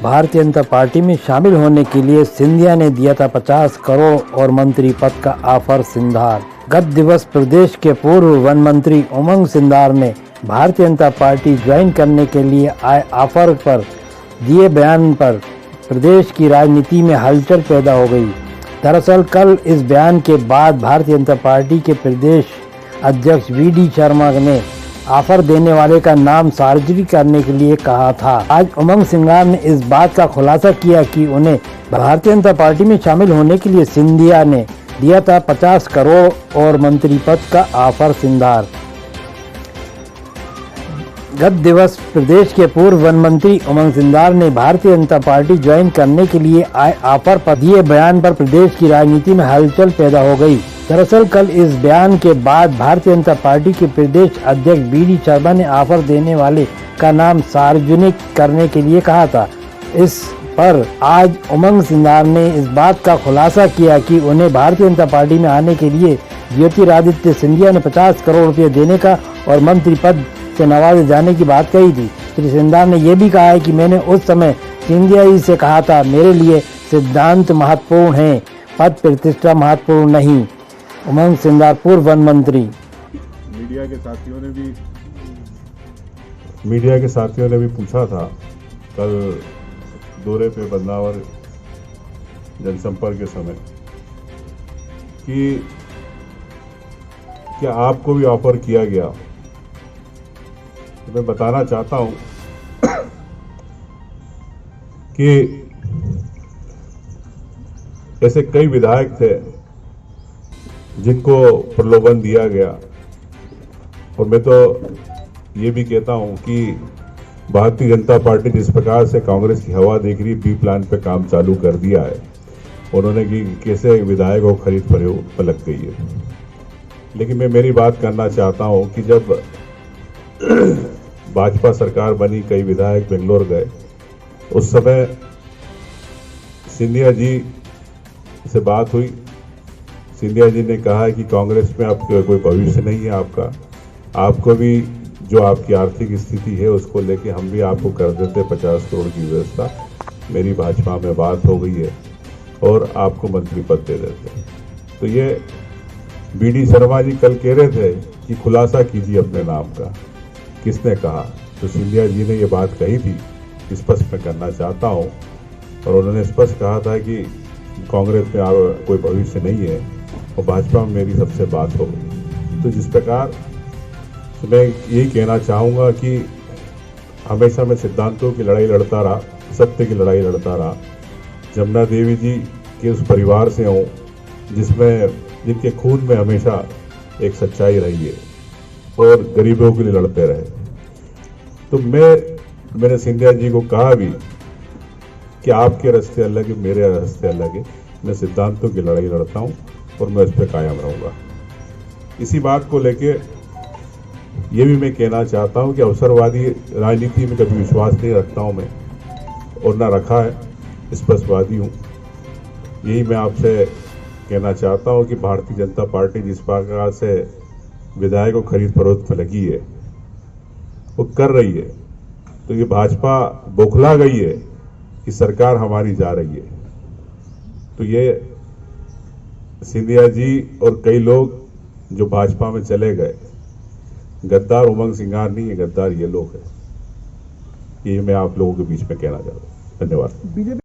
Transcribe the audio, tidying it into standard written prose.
Bharatiya Janata party में शामिल होने के लिए सिंधिया ने दिया था 50 करोड़ और मंत्री पद का ऑफर सिंधार। गत दिवस प्रदेश के पूर्व वन मंत्री उमंग सिंधार ने भारतीय जनता पार्टी ज्वाइन करने के लिए आए ऑफर पर दिए बयान पर प्रदेश की राजनीति में हलचल पैदा हो गई। दरअसल कल इस बयान के बाद भारतीय जनता पार्टी के प्रदेश अध्यक्ष वी.डी. शर्मा ने ऑफर देने वाले का नाम सार्वजनिक करने के लिए कहा था। आज उमंग सिंगार ने इस बात का खुलासा किया कि उन्हें भारतीय जनता पार्टी में शामिल होने के लिए सिंधिया ने दिया था 50 करोड़ और मंत्री पद का ऑफर सिंधार। गत दिवस प्रदेश के पूर्व वन मंत्री उमंग सिंधार ने भारतीय जनता पार्टी ज्वाइन करने के लिए आए ऑफर पर दिए बयान पर प्रदेश की राजनीति में हलचल पैदा हो गई। दरअसल कल इस बयान के बाद भारतीय जनता पार्टी के प्रदेश अध्यक्ष वी.डी. शर्मा ने ऑफर देने वाले का नाम सार्वजनिक करने के लिए कहा था। इस पर आज उमंग सिंधार ने इस बात का खुलासा किया कि उन्हें भारतीय जनता पार्टी में आने के लिए ज्योतिरादित्य सिंधिया ने 50 करोड़ रुपये देने का और मंत्री पद से नवाजे जाने की बात कही थी। श्री सिंधार ने यह भी कहा है कि मैंने उस समय सिंधिया जी से कहा था, मेरे लिए सिद्धांत महत्वपूर्ण है, पद प्रतिष्ठा महत्वपूर्ण नहीं। उमंग सिंधार पूर्व वन मंत्री। मीडिया के साथियों ने भी पूछा था कल दौरे पे बदनावर जनसंपर्क के समय कि क्या आपको भी ऑफर किया गया। तो मैं बताना चाहता हूं कि ऐसे कई विधायक थे जिनको प्रलोभन दिया गया, और मैं तो ये भी कहता हूं कि भारतीय जनता पार्टी जिस प्रकार से कांग्रेस की हवा देख रही बी प्लान पे काम चालू कर दिया है, उन्होंने कि कैसे विधायकों को खरीद फरोख्त पलट गई है। लेकिन मैं मेरी बात करना चाहता हूं कि जब भाजपा सरकार बनी, कई विधायक बेंगलोर गए, उस समय सिंधिया जी से बात हुई। सिंधिया जी ने कहा कि कांग्रेस में अब कोई भविष्य नहीं है आपको भी जो आपकी आर्थिक स्थिति है उसको लेके हम भी आपको कर देते 50 करोड़ की व्यवस्था। मेरी भाजपा में बात हो गई है और आपको मंत्री पद दे देते। तो ये वी.डी. शर्मा जी कल कह रहे थे कि खुलासा कीजिए अपने नाम का, किसने कहा। तो सिंधिया जी ने ये बात कही थी, स्पष्ट मैं करना चाहता हूँ, और उन्होंने स्पष्ट कहा था कि कांग्रेस में कोई भविष्य नहीं है और भाजपा में मेरी सबसे बात हो गई। तो जिस प्रकार मैं यही कहना चाहूँगा कि हमेशा मैं सिद्धांतों की लड़ाई लड़ता रहा, सत्य की लड़ाई लड़ता रहा। जमुना देवी जी के उस परिवार से हूँ जिनके खून में हमेशा एक सच्चाई रही है और गरीबों के लिए लड़ते रहे। तो मैंने सिंधिया जी को कहा भी कि आपके रास्ते अलग है, मेरे रास्ते अलग है। मैं सिद्धांतों की लड़ाई लड़ता हूं और मैं उस पर कायम रहूंगा। इसी बात को लेके ये भी मैं कहना चाहता हूं कि अवसरवादी राजनीति में कभी विश्वास नहीं रखता हूं मैं, और ना रखा है, स्पष्टवादी हूं। यही मैं आपसे कहना चाहता हूं कि भारतीय जनता पार्टी जिस प्रकार से विधायकों को खरीद फरोख्त में लगी है, वो कर रही है, तो ये भाजपा बौखला गई है कि सरकार हमारी जा रही है। तो ये सिंधिया जी और कई लोग जो भाजपा में चले गए, गद्दार उमंग सिंगार नहीं है, गद्दार ये लोग हैं। ये मैं आप लोगों के बीच में कहना चाहता हूँ। धन्यवाद।